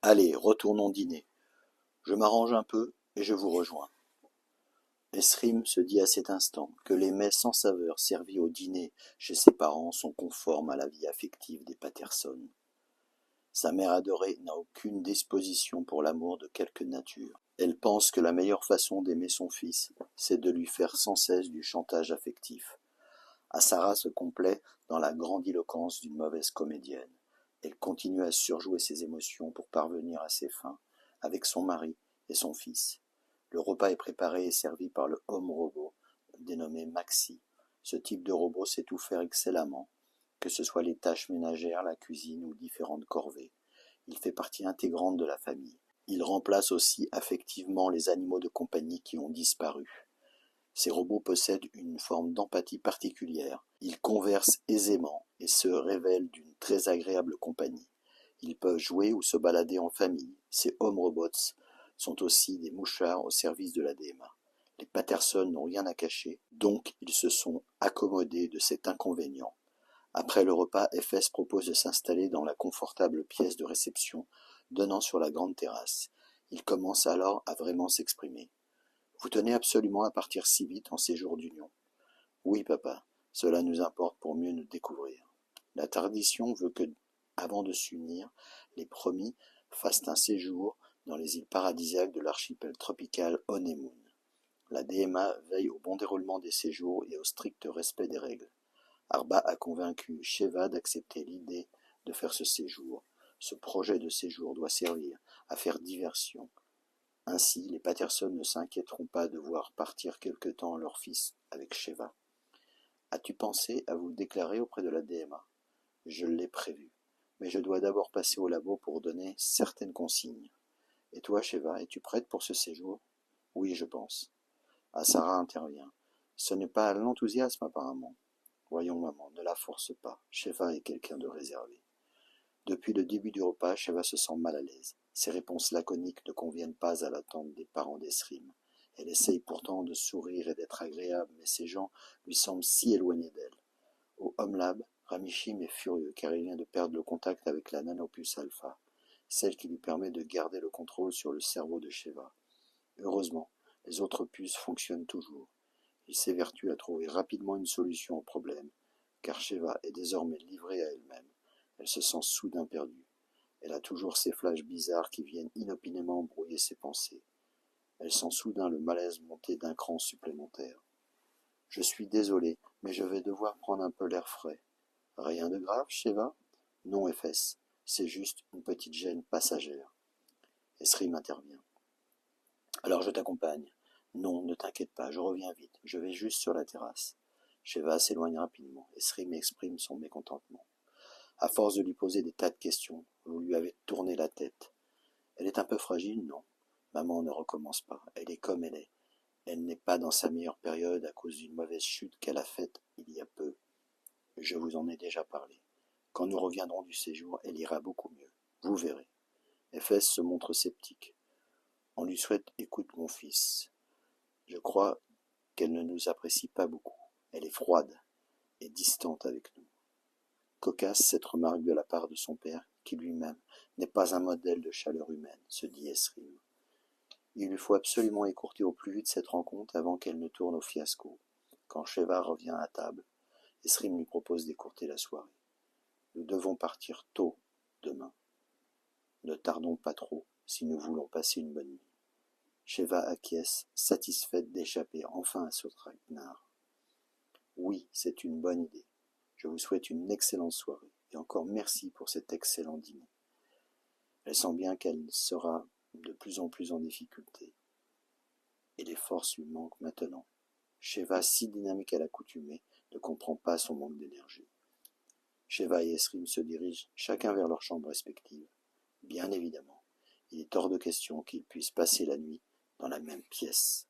Allez, retournons dîner. Je m'arrange un peu et je vous rejoins. Esrim se dit à cet instant que les mets sans saveur servis au dîner chez ses parents sont conformes à la vie affective des Patterson. Sa mère adorée n'a aucune disposition pour l'amour de quelque nature. Elle pense que la meilleure façon d'aimer son fils, c'est de lui faire sans cesse du chantage affectif. Asara se complaît dans la grandiloquence d'une mauvaise comédienne. Elle continue à surjouer ses émotions pour parvenir à ses fins, avec son mari et son fils. Le repas est préparé et servi par le homme robot, dénommé Maxi. Ce type de robot sait tout faire excellemment, que ce soit les tâches ménagères, la cuisine ou différentes corvées. Il fait partie intégrante de la famille. Il remplace aussi affectivement les animaux de compagnie qui ont disparu. Ces robots possèdent une forme d'empathie particulière. Ils conversent aisément et se révèlent d'une très agréable compagnie. Ils peuvent jouer ou se balader en famille. Ces Home Robots sont aussi des mouchards au service de la DMA. Les Patterson n'ont rien à cacher, donc ils se sont accommodés de cet inconvénient. Après le repas, FS propose de s'installer dans la confortable pièce de réception donnant sur la grande terrasse. Il commence alors à vraiment s'exprimer. Vous tenez absolument à partir si vite en ces jours d'union. Oui, papa, cela nous importe pour mieux nous découvrir. La tradition veut que, avant de s'unir, les promis fassent un séjour dans les îles paradisiaques de l'archipel tropical Honeymoon. La DMA veille au bon déroulement des séjours et au strict respect des règles. Arba a convaincu Sheva d'accepter l'idée de faire ce séjour. Ce projet de séjour doit servir à faire diversion. Ainsi, les Patterson ne s'inquiéteront pas de voir partir quelque temps leur fils avec Sheva. As-tu pensé à vous déclarer auprès de la DMA? Je l'ai prévu, mais je dois d'abord passer au labo pour donner certaines consignes. Et toi, Sheva, es-tu prête pour ce séjour? Oui, je pense. Ah, Sarah intervient. Ce n'est pas l'enthousiasme apparemment. Voyons, maman, ne la force pas. Sheva est quelqu'un de réservé. Depuis le début du repas, Sheva se sent mal à l'aise. Ses réponses laconiques ne conviennent pas à l'attente des parents d'Esrim. Elle essaye pourtant de sourire et d'être agréable, mais ces gens lui semblent si éloignés d'elle. Au Home Lab, Ramishim est furieux car il vient de perdre le contact avec la nanopuce alpha, celle qui lui permet de garder le contrôle sur le cerveau de Sheva. Heureusement, les autres puces fonctionnent toujours. Il s'évertue à trouver rapidement une solution au problème, car Sheva est désormais livrée à elle-même. Elle se sent soudain perdue. Elle a toujours ces flashs bizarres qui viennent inopinément brouiller ses pensées. Elle sent soudain le malaise monter d'un cran supplémentaire. Je suis désolé, mais je vais devoir prendre un peu l'air frais. Rien de grave, Sheva? Non, FS. C'est juste une petite gêne passagère. Esrim intervient. Alors je t'accompagne. Non, ne t'inquiète pas, je reviens vite. Je vais juste sur la terrasse. Sheva s'éloigne rapidement. Esrim exprime son mécontentement. À force de lui poser des tas de questions, vous lui avez tourné la tête. Elle est un peu fragile, non? Maman ne recommence pas. Elle est comme elle est. Elle n'est pas dans sa meilleure période à cause d'une mauvaise chute qu'elle a faite il y a peu. Je vous en ai déjà parlé. Quand nous reviendrons du séjour, elle ira beaucoup mieux. Vous verrez. FS se montre sceptique. On lui souhaite écoute, mon fils. Je crois qu'elle ne nous apprécie pas beaucoup. Elle est froide et distante avec nous. Cocasse cette remarque de la part de son père, qui lui-même n'est pas un modèle de chaleur humaine, se dit Esrim. Il lui faut absolument écourter au plus vite cette rencontre avant qu'elle ne tourne au fiasco. Quand Sheva revient à table, Esrim lui propose d'écourter la soirée. Nous devons partir tôt demain. Ne tardons pas trop si nous voulons passer une bonne nuit. Sheva acquiesce, satisfaite d'échapper enfin à ce traquenard. Oui, c'est une bonne idée. Je vous souhaite une excellente soirée et encore merci pour cet excellent dîner. Elle sent bien qu'elle sera de plus en plus en difficulté. Et les forces lui manquent maintenant. Sheva, si dynamique à l'accoutumée, ne comprend pas son manque d'énergie. Sheva et Esrim se dirigent chacun vers leur chambre respective. Bien évidemment, il est hors de question qu'ils puissent passer la nuit dans la même pièce.